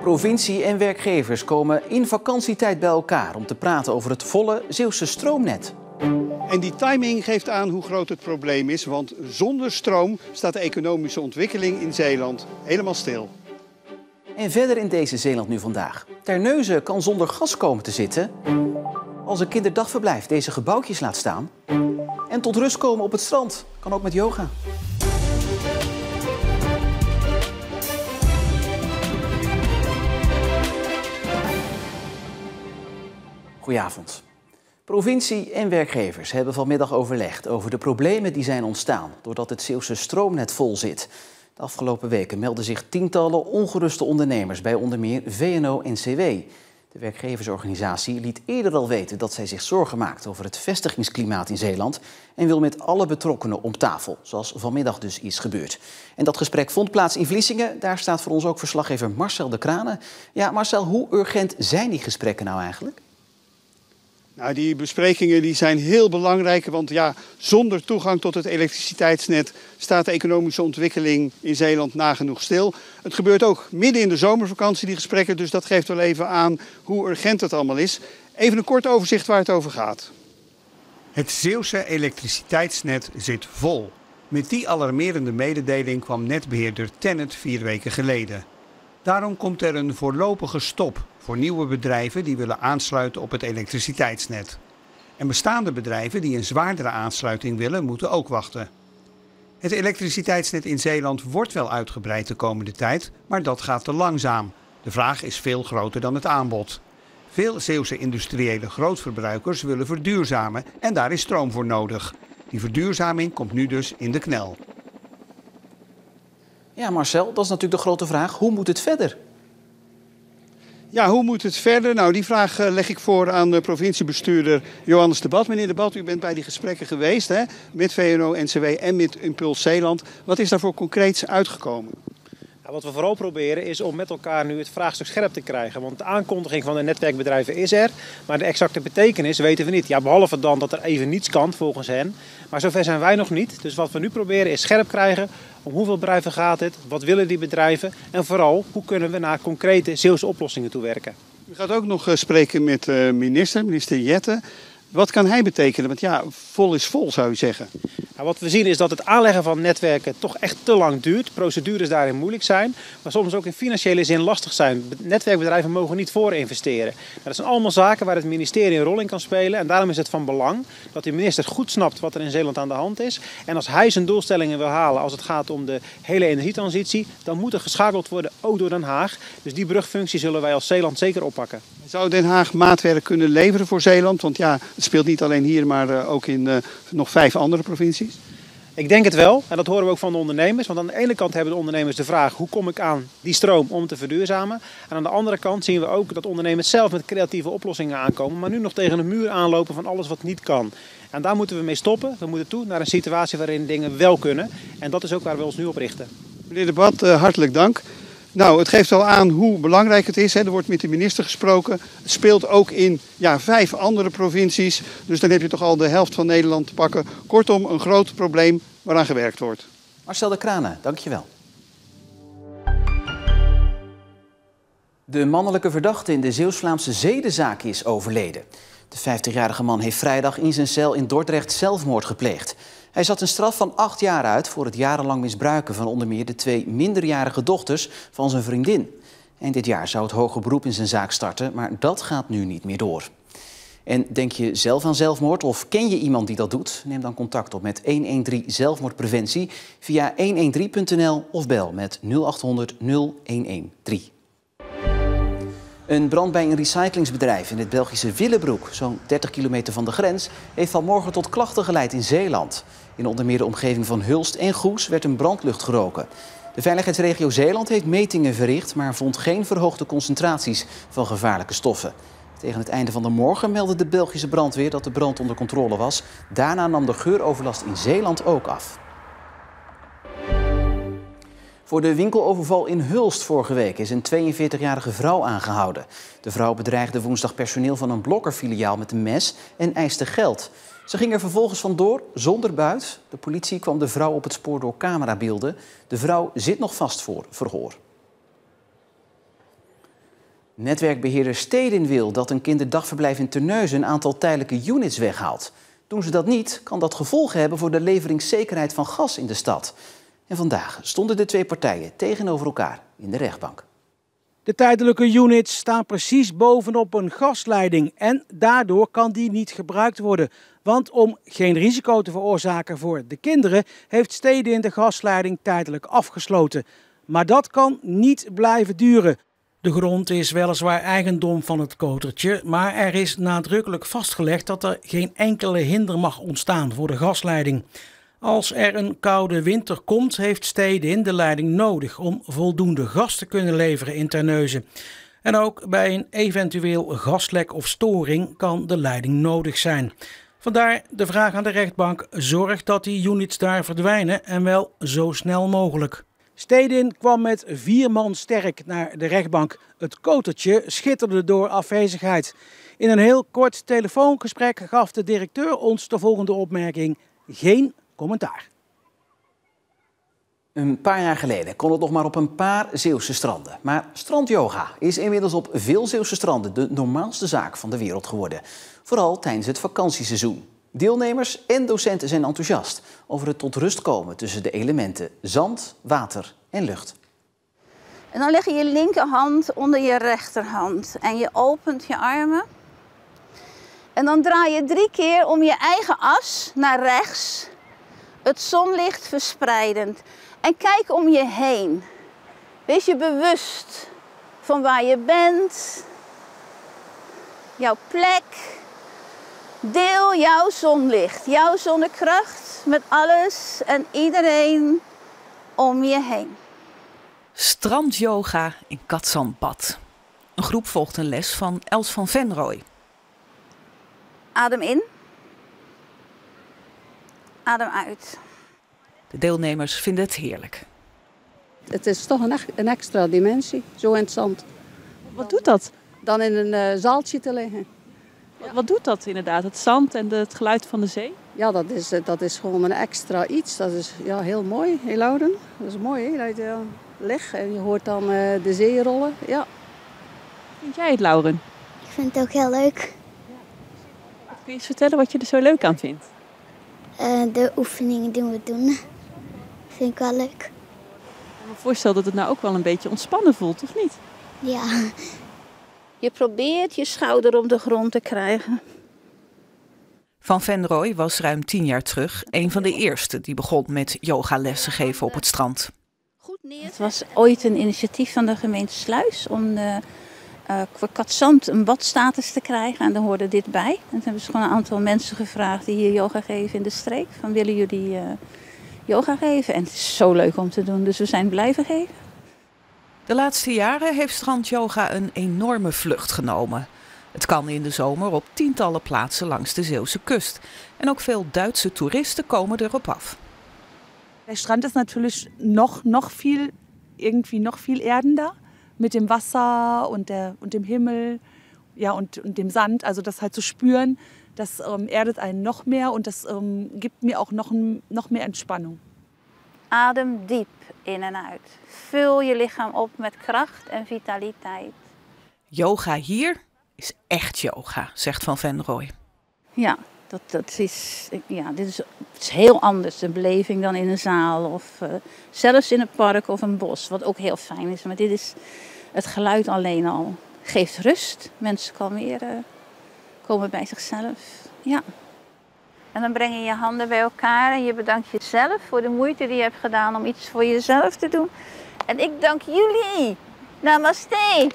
Provincie en werkgevers komen in vakantietijd bij elkaar om te praten over het volle Zeeuwse stroomnet. En die timing geeft aan hoe groot het probleem is, want zonder stroom staat de economische ontwikkeling in Zeeland helemaal stil. En verder in deze Zeeland nu vandaag. Terneuzen kan zonder gas komen te zitten als een kinderdagverblijf deze gebouwtjes laat staan. En tot rust komen op het strand kan ook met yoga. Goedenavond. Provincie en werkgevers hebben vanmiddag overlegd over de problemen die zijn ontstaan doordat het Zeeuwse stroomnet vol zit. De afgelopen weken melden zich tientallen ongeruste ondernemers bij onder meer VNO-NCW. De werkgeversorganisatie liet eerder al weten dat zij zich zorgen maakt over het vestigingsklimaat in Zeeland en wil met alle betrokkenen om tafel, zoals vanmiddag dus is gebeurd. En dat gesprek vond plaats in Vlissingen. Daar staat voor ons ook verslaggever Marcel de Kranen. Ja, Marcel, hoe urgent zijn die gesprekken nou eigenlijk? Nou, die besprekingen die zijn heel belangrijk, want ja, zonder toegang tot het elektriciteitsnet staat de economische ontwikkeling in Zeeland nagenoeg stil. Het gebeurt ook midden in de zomervakantie, die gesprekken, dus dat geeft wel even aan hoe urgent het allemaal is. Even een kort overzicht waar het over gaat. Het Zeeuwse elektriciteitsnet zit vol. Met die alarmerende mededeling kwam netbeheerder TenneT 4 weken geleden. Daarom komt er een voorlopige stop voor nieuwe bedrijven die willen aansluiten op het elektriciteitsnet. En bestaande bedrijven die een zwaardere aansluiting willen, moeten ook wachten. Het elektriciteitsnet in Zeeland wordt wel uitgebreid de komende tijd, maar dat gaat te langzaam. De vraag is veel groter dan het aanbod. Veel Zeeuwse industriële grootverbruikers willen verduurzamen en daar is stroom voor nodig. Die verduurzaming komt nu dus in de knel. Ja, Marcel, dat is natuurlijk de grote vraag. Hoe moet het verder? Ja, hoe moet het verder? Nou, die vraag leg ik voor aan de provinciebestuurder Johannes de Bad. Meneer de Bad, u bent bij die gesprekken geweest, hè, met VNO-NCW en met Impuls Zeeland. Wat is daarvoor concreets uitgekomen? Nou, wat we vooral proberen is om met elkaar nu het vraagstuk scherp te krijgen. Want de aankondiging van de netwerkbedrijven is er, maar de exacte betekenis weten we niet. Ja, behalve dan dat er even niets kan volgens hen. Maar zover zijn wij nog niet. Dus wat we nu proberen is scherp krijgen. Om hoeveel bedrijven gaat het? Wat willen die bedrijven? En vooral, hoe kunnen we naar concrete Zeeuwse oplossingen toe werken? U gaat ook nog spreken met minister Jette. Wat kan hij betekenen? Want ja, vol is vol, zou u zeggen. Nou, wat we zien is dat het aanleggen van netwerken toch echt te lang duurt. Procedures daarin moeilijk zijn, maar soms ook in financiële zin lastig zijn. Netwerkbedrijven mogen niet voorinvesteren. Nou, dat zijn allemaal zaken waar het ministerie een rol in kan spelen. En daarom is het van belang dat de minister goed snapt wat er in Zeeland aan de hand is. En als hij zijn doelstellingen wil halen als het gaat om de hele energietransitie, dan moet er geschakeld worden, ook door Den Haag. Dus die brugfunctie zullen wij als Zeeland zeker oppakken. Zou Den Haag maatwerk kunnen leveren voor Zeeland? Want ja, het speelt niet alleen hier, maar ook in nog 5 andere provincies. Ik denk het wel, en dat horen we ook van de ondernemers. Want aan de ene kant hebben de ondernemers de vraag, hoe kom ik aan die stroom om te verduurzamen? En aan de andere kant zien we ook dat ondernemers zelf met creatieve oplossingen aankomen, maar nu nog tegen een muur aanlopen van alles wat niet kan. En daar moeten we mee stoppen. We moeten toe naar een situatie waarin dingen wel kunnen. En dat is ook waar we ons nu op richten. Meneer de Bad, hartelijk dank. Nou, het geeft al aan hoe belangrijk het is. Hè. Er wordt met de minister gesproken. Het speelt ook in 5 andere provincies. Dus dan heb je toch al de helft van Nederland te pakken. Kortom, een groot probleem waaraan gewerkt wordt. Marcel de Kranen, dankjewel. De mannelijke verdachte in de Zeeuws-Vlaamse zedenzaak is overleden. De 50-jarige man heeft vrijdag in zijn cel in Dordrecht zelfmoord gepleegd. Hij zat een straf van 8 jaar uit voor het jarenlang misbruiken van onder meer de 2 minderjarige dochters van zijn vriendin. En dit jaar zou het hoger beroep in zijn zaak starten, maar dat gaat nu niet meer door. En denk je zelf aan zelfmoord of ken je iemand die dat doet? Neem dan contact op met 113 zelfmoordpreventie via 113.nl of bel met 0800 0113. Een brand bij een recyclingsbedrijf in het Belgische Willebroek, zo'n 30 kilometer van de grens, heeft vanmorgen tot klachten geleid in Zeeland. In onder meer de omgeving van Hulst en Goes werd een brandlucht geroken. De veiligheidsregio Zeeland heeft metingen verricht, maar vond geen verhoogde concentraties van gevaarlijke stoffen. Tegen het einde van de morgen meldde de Belgische brandweer dat de brand onder controle was. Daarna nam de geuroverlast in Zeeland ook af. Voor de winkeloverval in Hulst vorige week is een 42-jarige vrouw aangehouden. De vrouw bedreigde woensdag personeel van een Blokker-filiaal met een mes en eiste geld. Ze ging er vervolgens vandoor zonder buit. De politie kwam de vrouw op het spoor door camerabeelden. De vrouw zit nog vast voor verhoor. Netwerkbeheerder Stedin wil dat een kinderdagverblijf in Terneuzen een aantal tijdelijke units weghaalt. Doen ze dat niet, kan dat gevolgen hebben voor de leveringszekerheid van gas in de stad. En vandaag stonden de twee partijen tegenover elkaar in de rechtbank. De tijdelijke units staan precies bovenop een gasleiding en daardoor kan die niet gebruikt worden. Want om geen risico te veroorzaken voor de kinderen heeft Stedin de gasleiding tijdelijk afgesloten. Maar dat kan niet blijven duren. De grond is weliswaar eigendom van het kotertje, maar er is nadrukkelijk vastgelegd dat er geen enkele hinder mag ontstaan voor de gasleiding. Als er een koude winter komt, heeft Stedin de leiding nodig om voldoende gas te kunnen leveren in Terneuzen. En ook bij een eventueel gaslek of storing kan de leiding nodig zijn. Vandaar de vraag aan de rechtbank: zorg dat die units daar verdwijnen en wel zo snel mogelijk. Stedin kwam met 4 man sterk naar de rechtbank. Het kotertje schitterde door afwezigheid. In een heel kort telefoongesprek gaf de directeur ons de volgende opmerking: geen commentaar. Een paar jaar geleden kon het nog maar op een paar Zeeuwse stranden. Maar strandyoga is inmiddels op veel Zeeuwse stranden de normaalste zaak van de wereld geworden. Vooral tijdens het vakantieseizoen. Deelnemers en docenten zijn enthousiast over het tot rust komen tussen de elementen zand, water en lucht. En dan leg je je linkerhand onder je rechterhand en je opent je armen. En dan draai je 3 keer om je eigen as naar rechts, het zonlicht verspreidend. En kijk om je heen. Wees je bewust van waar je bent, jouw plek. Deel jouw zonlicht, jouw zonnekracht met alles en iedereen om je heen. Strandyoga in Cadzand-Bad. Een groep volgt een les van Els van Venrooy. Adem in. Adem uit. De deelnemers vinden het heerlijk. Het is toch een extra dimensie, zo in het zand. Wat doet dat? Dan in een zaaltje te liggen. Wat doet dat inderdaad? Het zand en het geluid van de zee? Ja, dat is gewoon een extra iets. Dat is heel mooi, heel ouden. Dat is mooi, hè? Dat je ligt en je hoort dan de zee rollen. Ja. Vind jij het, Lauren? Ik vind het ook heel leuk. Kun je eens vertellen wat je er zo leuk aan vindt? De oefeningen die we doen, vind ik wel leuk. Ik kan me voorstellen dat het nou ook wel een beetje ontspannen voelt, of niet? Ja. Je probeert je schouder op de grond te krijgen. Van Venrooy was ruim 10 jaar terug een van de eerste die begon met yogalessen geven op het strand. Het was ooit een initiatief van de gemeente Sluis om voor Cadzand een badstatus te krijgen. En daar hoorde dit bij. En toen hebben ze gewoon een aantal mensen gevraagd die hier yoga geven in de streek. Van willen jullie yoga geven? En het is zo leuk om te doen, dus we zijn blijven geven. De laatste jaren heeft strandyoga een enorme vlucht genomen. Het kan in de zomer op tientallen plaatsen langs de Zeeuwse kust. En ook veel Duitse toeristen komen erop af. Der Strand ist natürlich noch viel erdender mit dem Wasser und dem Himmel, ja, und dem Sand. Also das halt zu spüren, das erdet einen noch mehr und das gibt mir auch noch mehr Entspannung. Adem diep in en uit. Vul je lichaam op met kracht en vitaliteit. Yoga hier is echt yoga, zegt Van Venrooy. Ja, dit is heel anders, de beleving dan in een zaal of zelfs in een park of een bos, wat ook heel fijn is. Maar dit is het geluid alleen al. Geeft rust, mensen kalmeren, komen bij zichzelf. Ja. En dan breng je je handen bij elkaar en je bedankt jezelf voor de moeite die je hebt gedaan om iets voor jezelf te doen. En ik dank jullie. Namaste.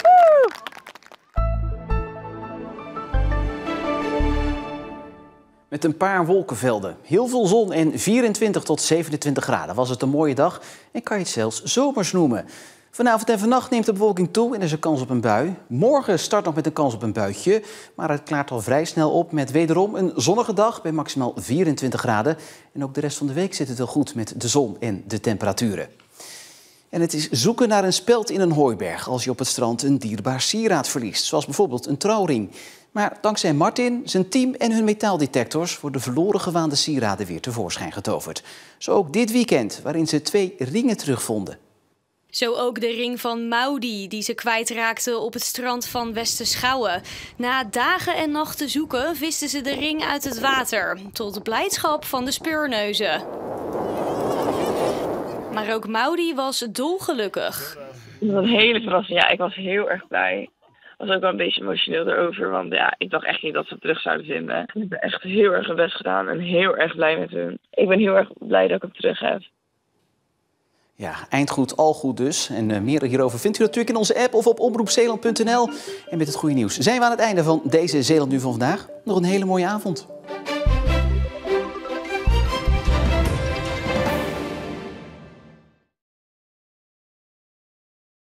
Woe! Met een paar wolkenvelden, heel veel zon en 24 tot 27 graden was het een mooie dag en kan je het zelfs zomers noemen. Vanavond en vannacht neemt de bewolking toe en er is een kans op een bui. Morgen start nog met een kans op een buitje, maar het klaart al vrij snel op met wederom een zonnige dag bij maximaal 24 graden. En ook de rest van de week zit het wel goed met de zon en de temperaturen. En het is zoeken naar een speld in een hooiberg als je op het strand een dierbaar sieraad verliest, zoals bijvoorbeeld een trouwring. Maar dankzij Martin, zijn team en hun metaaldetectors worden verloren gewaande sieraden weer tevoorschijn getoverd. Zo ook dit weekend, waarin ze 2 ringen terugvonden. Zo ook de ring van Maudi, die ze kwijtraakten op het strand van Westerschouwen. Na dagen en nachten zoeken visten ze de ring uit het water, tot de blijdschap van de speurneuzen. Maar ook Maudi was dolgelukkig. Het was een hele verrassing. Ja, ik was heel erg blij. Ik was ook wel een beetje emotioneel erover, want ja, ik dacht echt niet dat ze het terug zouden vinden. Ik heb echt heel erg mijn best gedaan en heel erg blij met hun. Ik ben heel erg blij dat ik hem terug heb. Ja, eindgoed, al goed dus. En meer hierover vindt u natuurlijk in onze app of op omroepzeeland.nl. En met het goede nieuws zijn we aan het einde van deze Zeeland Nu van vandaag. Nog een hele mooie avond.